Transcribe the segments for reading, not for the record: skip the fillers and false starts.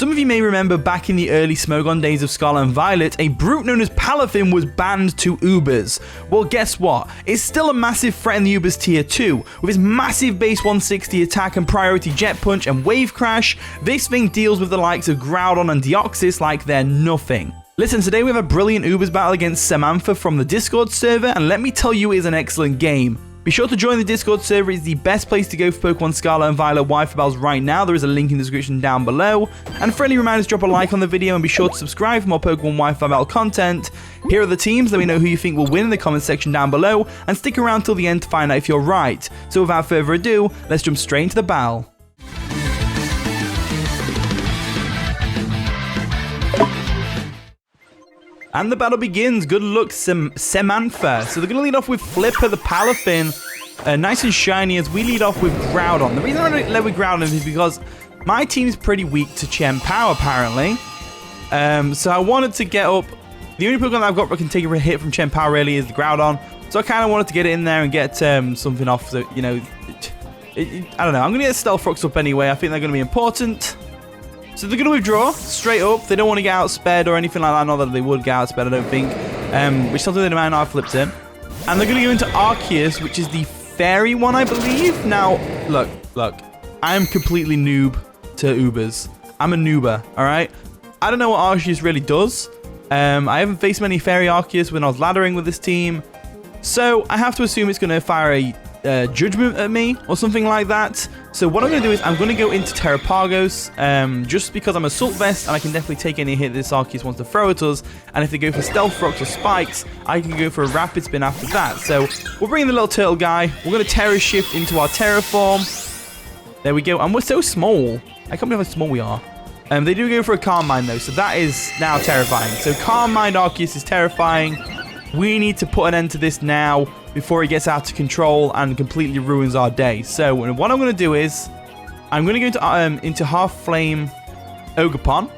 Some of you may remember back in the early Smogon days of Scarlet and Violet, a brute known as Palafin was banned to Ubers. Well, guess what? It's still a massive threat in the Ubers tier 2. With its massive base 160 attack and priority jet punch and wave crash, this thing deals with the likes of Groudon and Deoxys like they're nothing. Listen, today we have a brilliant Ubers battle against Samantha from the Discord server, and let me tell you, it is an excellent game. Be sure to join the Discord server. It's the best place to go for Pokemon Scarlet and Violet Wi-Fi battles right now. There is a link in the description down below. And friendly reminders, drop a like on the video and be sure to subscribe for more Pokemon Wi-Fi battle content. Here are the teams. Let me know who you think will win in the comment section down below. And stick around till the end to find out if you're right. So without further ado, let's jump straight into the battle. And the battle begins. Good luck, Samantha. So they're going to lead off with Flipper, the Palafin. Nice and shiny as we lead off with Groudon. The reason I led with Groudon is because my team is pretty weak to Chem Power, apparently. So I wanted to get up. The only Pokemon that I've got that can take a hit from Chem Power really is the Groudon. So I kind of wanted to get it in there and get something off. So, you know, I don't know. I'm going to get Stealth Rocks up anyway. I think they're going to be important. So they're going to withdraw straight up. They don't want to get outsped or anything like that. Not that they would get outsped, I don't think. Which something they might not have flipped in. And they're going to go into Arceus, which is the fairy one, I believe. Now, look. I am completely noob to Ubers. I'm a noober, all right? I don't know what Arceus really does. I haven't faced many fairy Arceus when I was laddering with this team. So I have to assume it's going to fire a judgment at me or something like that. So what I'm going to do is I'm going to go into Terrapagos just because I'm Assault Vest and I can definitely take any hit this Arceus wants to throw at us. And if they go for Stealth Rocks or Spikes, I can go for a Rapid Spin after that. So we'll bring in the little turtle guy. We're going to Terra Shift into our Terraform. There we go. And we're so small. I can't believe how small we are. They do go for a Calm Mind though, so that is now terrifying. So Calm Mind Arceus is terrifying. We need to put an end to this now before he gets out of control and completely ruins our day. So what I'm going to do is I'm going to go into Half Flame Ogerpon.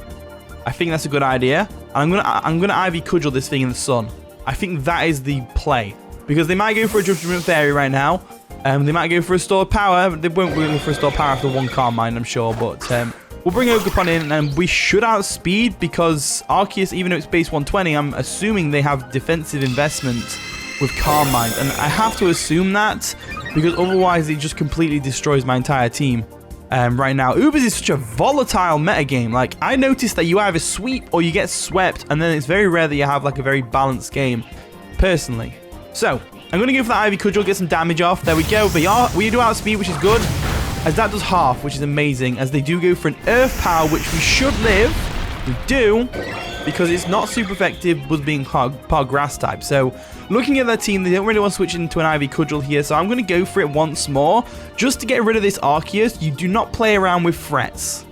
I think that's a good idea. And I'm going to Ivy Cudgel this thing in the sun. I think that is the play because they might go for a Judgment Fairy right now. They might go for a Stored Power. They won't go for a Stored Power after one Calm Mind, I'm sure. But we'll bring Ogerpon in and we should outspeed because Arceus, even though it's base 120, I'm assuming they have defensive investment with Calm Mind, and I have to assume that because otherwise it just completely destroys my entire team right now. Ubers is such a volatile metagame. Like, I noticed that you either sweep or you get swept, and then it's very rare that you have like a very balanced game, personally. So I'm going to go for that Ivy Cudgel, get some damage off. There we go. We do outspeed, which is good, as that does half, which is amazing, as they do go for an Earth Power, which we should live. We do, because it's not super effective with being part Grass type. So looking at their team, they don't really want to switch into an Ivy Cudgel here, so I'm going to go for it once more just to get rid of this Arceus. You do not play around with threats,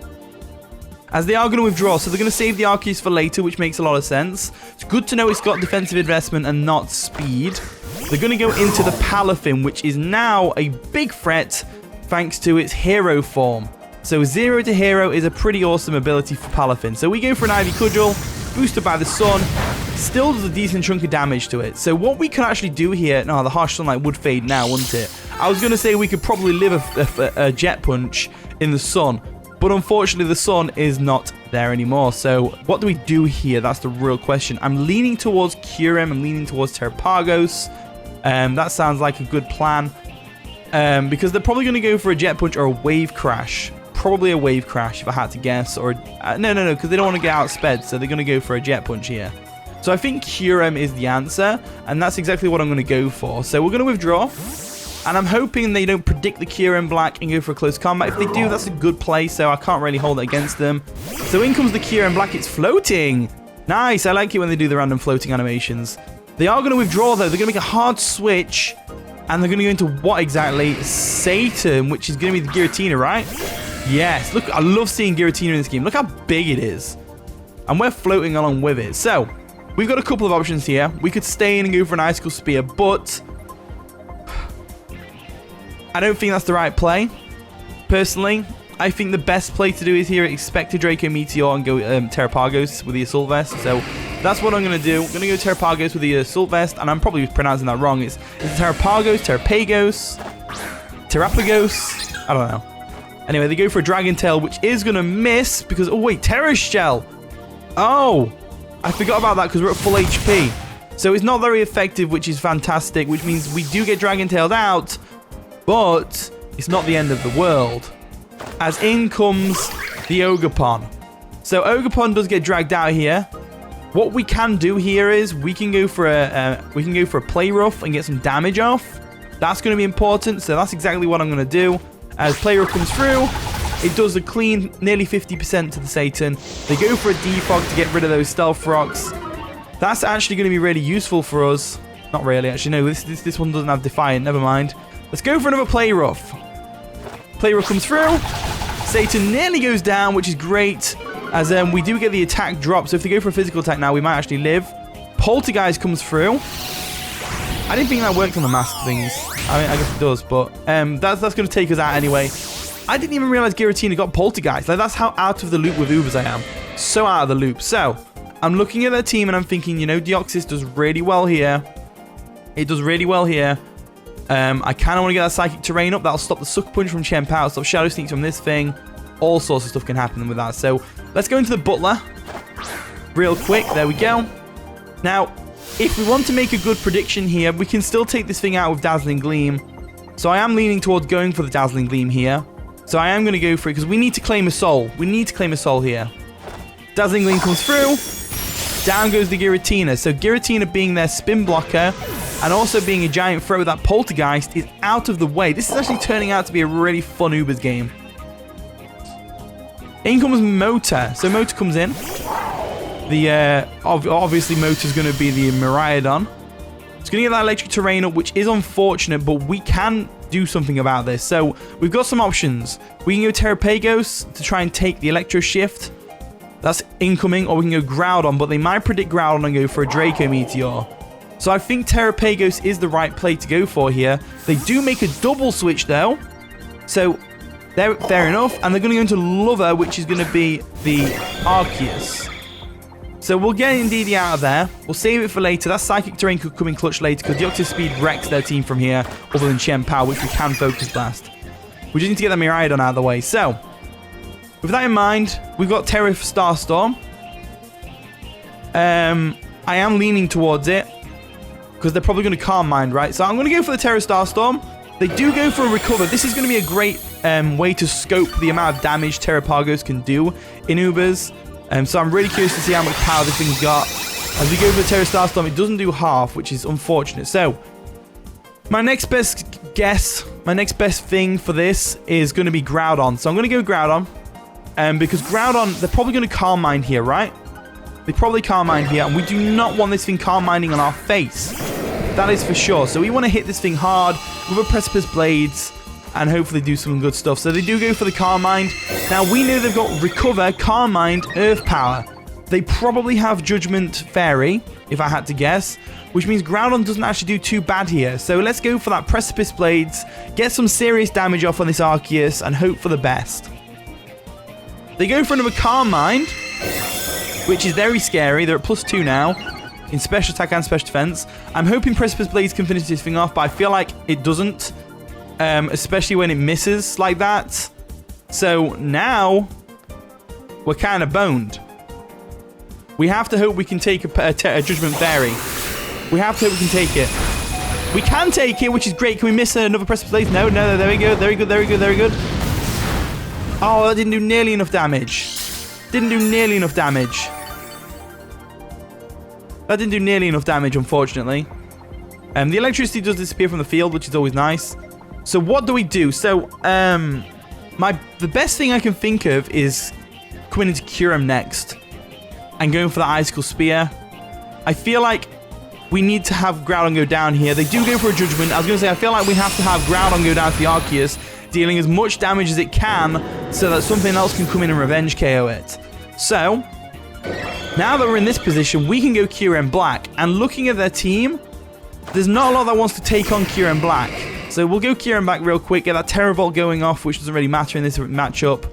as they are going to withdraw, so they're going to save the Arceus for later, which makes a lot of sense. It's good to know it's got defensive investment and not speed. They're going to go into the Palafin, which is now a big threat thanks to its hero form. So 0 to hero is a pretty awesome ability for Palafin. So we go for an Ivy Cudgel, boosted by the sun, still does a decent chunk of damage to it. So what we could actually do here, no, the harsh sunlight would fade now, wouldn't it? I was going to say we could probably live a jet punch in the sun, but unfortunately the sun is not there anymore. So what do we do here? That's the real question. I'm leaning towards Kyurem, I'm leaning towards Terrapagos. That sounds like a good plan. Because they're probably going to go for a jet punch or a wave crash. Probably a wave crash if I had to guess, or no, because they don't want to get outsped, so they're going to go for a jet punch here. So I think Kyurem is the answer, and that's exactly what I'm going to go for. So we're going to withdraw, and I'm hoping they don't predict the Kyurem Black and go for a close combat. If they do, that's a good play, so I can't really hold it against them. So in comes the Kyurem Black. It's floating. Nice. I like it when they do the random floating animations. They are going to withdraw though. They're going to make a hard switch, and they're going to go into what exactly? Satan, which is going to be the Giratina, right? Yes, look, I love seeing Giratina in this game. Look how big it is. And we're floating along with it. So, we've got a couple of options here. We could stay in and go for an Icicle Spear, but I don't think that's the right play. Personally, I think the best play to do is here expect a Draco Meteor and go Terrapagos with the Assault Vest. So, that's what I'm going to do. I'm going to go Terrapagos with the Assault Vest, and I'm probably pronouncing that wrong. It's Terrapagos, Terrapagos, Terrapagos, I don't know. Anyway, they go for a Dragon Tail, which is going to miss because... Oh, wait, Terra Shell. Oh, I forgot about that because we're at full HP. So it's not very effective, which is fantastic, which means we do get Dragon Tailed out, but it's not the end of the world. As in comes the Ogerpon. So Ogerpon does get dragged out here. What we can do here is we can go for a Play Rough and get some damage off. That's going to be important, so that's exactly what I'm going to do. As Play Rough comes through, it does a clean nearly 50% to the Satan. They go for a Defog to get rid of those Stealth Rocks. That's actually going to be really useful for us. Not really, actually. No, this one doesn't have Defiant. Never mind. Let's go for another Play Rough. Play Rough comes through. Satan nearly goes down, which is great. As we do get the attack drop. So if they go for a physical attack now, we might actually live. Poltergeist comes through. I didn't think that worked on the mask things. I mean, I guess it does, but that's going to take us out anyway. I didn't even realize Giratina got Poltergeist. Like, that's how out of the loop with Ubers I am. So out of the loop. So, I'm looking at their team and I'm thinking, you know, Deoxys does really well here. It does really well here. I kind of want to get that Psychic Terrain up. That'll stop the Sucker Punch from Chien-Pao, stop Shadow Sneaks from this thing. All sorts of stuff can happen with that. So, let's go into the Butler. Real quick. There we go. Now, if we want to make a good prediction here, we can still take this thing out with Dazzling Gleam. So, I am leaning towards going for the Dazzling Gleam here. So, I am going to go for it because we need to claim a soul. We need to claim a soul here. Dazzling Gleam comes through. Down goes the Giratina. So, Giratina being their spin blocker and also being a giant throw with that Poltergeist is out of the way. This is actually turning out to be a really fun Ubers game. In comes Motor. So Motor comes in. The obviously Motor's going to be the Miraidon. It's going to get that Electric Terrain up, which is unfortunate, but we can do something about this. So we've got some options. We can go Terrapagos to try and take the Electro Shift. That's incoming, or we can go Groudon, but they might predict Groudon and go for a Draco Meteor. So I think Terrapagos is the right play to go for here. They do make a double switch though. So fair enough. And they're going to go into Lover, which is going to be the Arceus. So we'll get Indeedee out of there. We'll save it for later. That Psychic Terrain could come in clutch later because Deoxys Speed wrecks their team from here, other than Chien-Pao, which we can Focus Blast. We just need to get the Miraidon out of the way. So, with that in mind, we've got Terra Starstorm. I am leaning towards it because they're probably going to Calm Mind, right? So I'm going to go for the Terra Starstorm. They do go for a Recover. This is going to be a great way to scope the amount of damage Terrapagos can do in Ubers. So I'm really curious to see how much power this thing's got. As we go for the Terra Starstorm, it doesn't do half, which is unfortunate. So, my next best guess, my next best thing for this is going to be Groudon. So I'm going to go Groudon. Because Groudon, they're probably going to Calm Mind here, right? They probably Calm Mind here, and we do not want this thing Calm Minding on our face. That is for sure. So we want to hit this thing hard with a Precipice Blades and hopefully do some good stuff. So they do go for the Calm Mind. Now we know they've got Recover, Calm Mind, Earth Power. They probably have Judgment Fairy, if I had to guess, which means Groudon doesn't actually do too bad here. So let's go for that Precipice Blades, get some serious damage off on this Arceus, and hope for the best. They go for another Calm Mind, which is very scary. They're at +2 now in Special Attack and Special Defense. I'm hoping Precipice Blades can finish this thing off, but I feel like it doesn't, especially when it misses like that. So now we're kind of boned. We have to hope we can take a Judgment Fairy. We have to hope we can take it. We can take it, which is great. Can we miss another Precipice Blades? No, there we go. Very good, very good, very good. Oh, that didn't do nearly enough damage. Didn't do nearly enough damage. That didn't do nearly enough damage, unfortunately. The electricity does disappear from the field, which is always nice. So what do we do? So, the best thing I can think of is coming into Kyurem next and going for the Icicle Spear. I feel like we need to have Groudon go down here. They do go for a Judgment. I was going to say, I feel like we have to have Groudon go down to the Arceus, dealing as much damage as it can so that something else can come in and revenge KO it. So, now that we're in this position, we can go Kyurem Black. And looking at their team, there's not a lot that wants to take on Kyurem Black. So we'll go Kyurem Black real quick, get that Terravolt going off, which doesn't really matter in this matchup.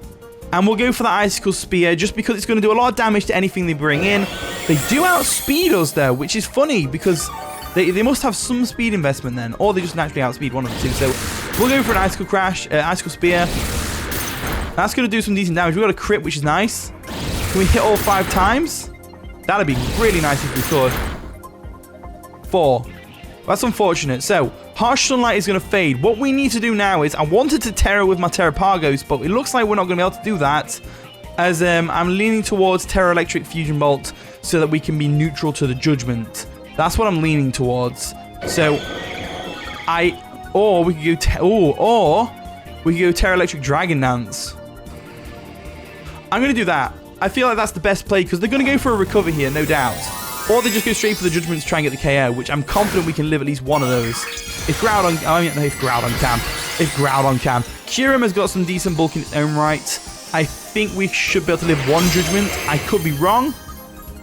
And we'll go for the Icicle Spear, just because it's going to do a lot of damage to anything they bring in. They do outspeed us, though, which is funny, because they must have some speed investment then, or they just naturally outspeed one of the two. So we'll go for an Icicle Spear. That's going to do some decent damage. We got a crit, which is nice. Can we hit all 5 times? That'd be really nice if we could. 4. That's unfortunate. So, harsh sunlight is going to fade. What we need to do now is, I wanted to Tera with my Terapagos, but it looks like we're not going to be able to do that, as I'm leaning towards Tera Electric Fusion Bolt so that we can be neutral to the Judgment. That's what I'm leaning towards. So, or we could go Tera Electric Dragon Dance. I'm going to do that. I feel like that's the best play because they're going to go for a recover here, no doubt. Or they just go straight for the Judgment to try and get the KO, which I'm confident we can live at least one of those. If Groudon can. Kyurem has got some decent bulk in its own right. I think we should be able to live one Judgment. I could be wrong.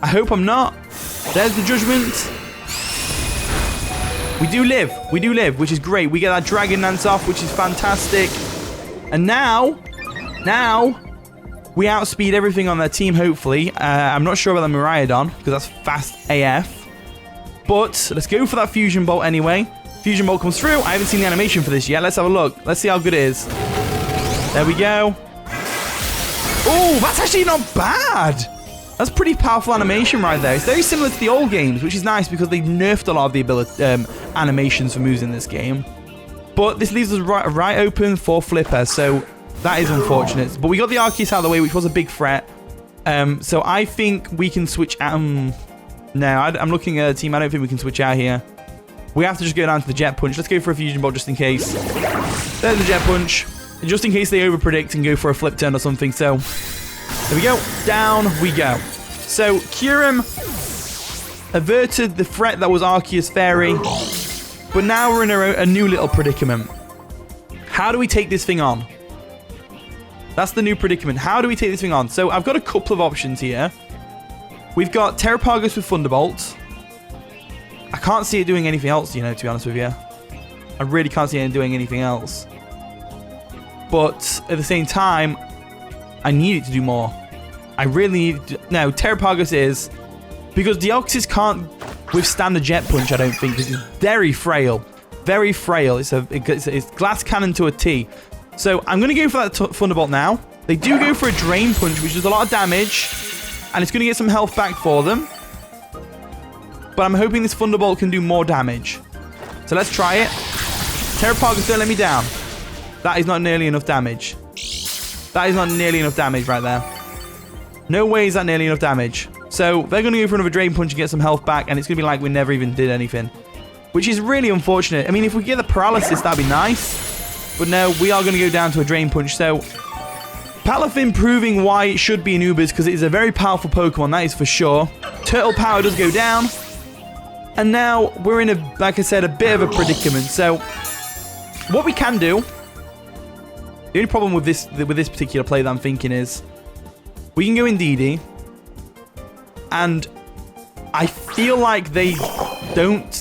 I hope I'm not. There's the Judgment. We do live, which is great. We get that Dragon Dance off, which is fantastic. And now, we outspeed everything on their team, hopefully. I'm not sure about the Miraidon, because that's fast AF. But let's go for that Fusion Bolt anyway. Fusion Bolt comes through. I haven't seen the animation for this yet. Let's have a look. Let's see how good it is. There we go. Oh, that's actually not bad. That's pretty powerful animation right there. It's very similar to the old games, which is nice because they nerfed a lot of the ability, animations for moves in this game. But this leaves us right open for Flipper, so that is unfortunate. But we got the Arceus out of the way, which was a big threat. So I think we can switch out. No, I'm looking at a team. I don't think we can switch out here. We have to just go down to the Jet Punch. Let's go for a Fusion Bolt just in case. There's the Jet Punch. Just in case they overpredict and go for a Flip Turn or something. So there we go. Down we go. So Kyurem averted the threat that was Arceus Fairy. But now we're in a new little predicament. How do we take this thing on? That's the new predicament. How do we take this thing on? So I've got a couple of options here. We've got Terapagos with Thunderbolt. I can't see it doing anything else, to be honest with you. I really can't see it doing anything else. But at the same time, I need it to do more. I really need to... No, Terapagos is... Because Deoxys can't withstand a Jet Punch, I don't think. It's very frail. Very frail. It's glass cannon to a T. So I'm going to go for that Thunderbolt now. They do go for a Drain Punch, which does a lot of damage. And it's going to get some health back for them. But I'm hoping this Thunderbolt can do more damage. So let's try it. Terapagos, don't let me down. That is not nearly enough damage. That is not nearly enough damage right there. No way is that nearly enough damage. So they're going to go for another Drain Punch and get some health back. And it's going to be like we never even did anything. Which is really unfortunate. I mean, if we get the Paralysis, that'd be nice. But no, we are going to go down to a Drain Punch. So Palafin proving why it should be an Ubers, because it is a very powerful Pokemon, that is for sure. Turtle power does go down. And now we're in like I said, a bit of a predicament. So what we can do, the only problem with this particular play that I'm thinking is we can go in DD, and I feel like they don't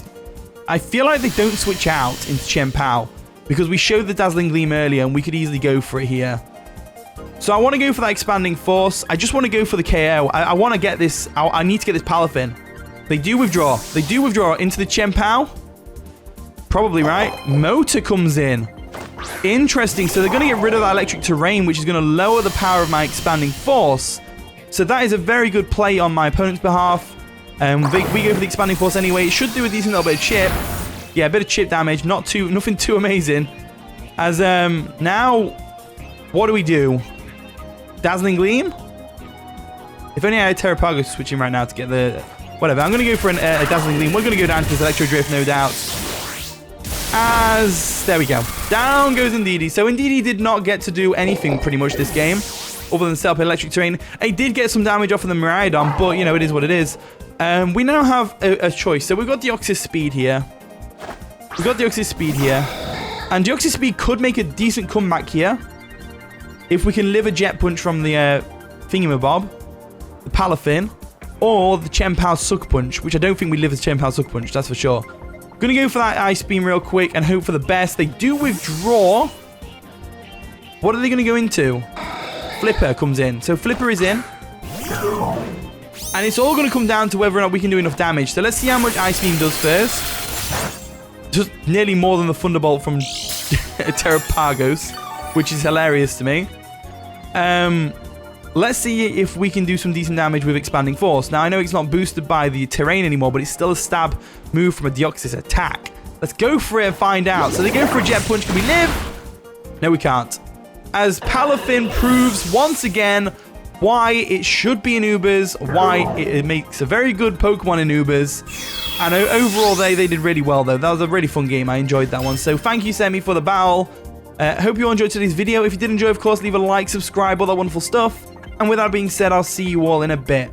switch out into Chien-Pao, because we showed the Dazzling Gleam earlier and we could easily go for it here. So I want to go for that Expanding Force. I just want to go for the KO. I want to get this. I need to get this Palafin. They do withdraw. They do withdraw into the Chien-Pao. Probably, right? Motor comes in. Interesting. So they're going to get rid of that Electric Terrain, which is going to lower the power of my Expanding Force. So that is a very good play on my opponent's behalf. We go for the Expanding Force anyway. It should do a decent little bit of chip. Yeah, a bit of chip damage. Nothing too amazing. As now, what do we do? Dazzling Gleam? If only I had Terapagos switching right now to get the... Whatever, I'm going to go for a Dazzling Gleam. We're going to go down to this Electro Drift, no doubt. There we go. Down goes Indeedee. So Indeedee did not get to do anything pretty much this game, other than set up Electric Terrain. It did get some damage off of the Miraidon, but, it is what it is. We now have a choice. So we've got Deoxys Speed here. And Deoxys Speed could make a decent comeback here, if we can live a Jet Punch from the Thingamabob, the Palafin, or the Chien-Pao Suck Punch, which I don't think we live as Chien-Pao Suck Punch, that's for sure. Gonna go for that Ice Beam real quick and hope for the best. They do withdraw. What are they gonna go into? Flipper comes in. So Flipper is in. And it's all gonna come down to whether or not we can do enough damage. So let's see how much Ice Beam does first. Just nearly more than the Thunderbolt from Terapagos, which is hilarious to me. Let's see if we can do some decent damage with Expanding Force. Now, I know it's not boosted by the terrain anymore, but it's still a stab move from a Deoxys attack. Let's go for it and find out. So they go for a Jet Punch. Can we live? No, we can't. As Palafin proves once again why it should be in Ubers, why it makes a very good Pokemon in Ubers. And overall, they did really well, though. That was a really fun game. I enjoyed that one. So thank you, Semi, for the battle. Hope you all enjoyed today's video. If you did enjoy, of course, leave a like, subscribe, all that wonderful stuff. And with that being said, I'll see you all in a bit.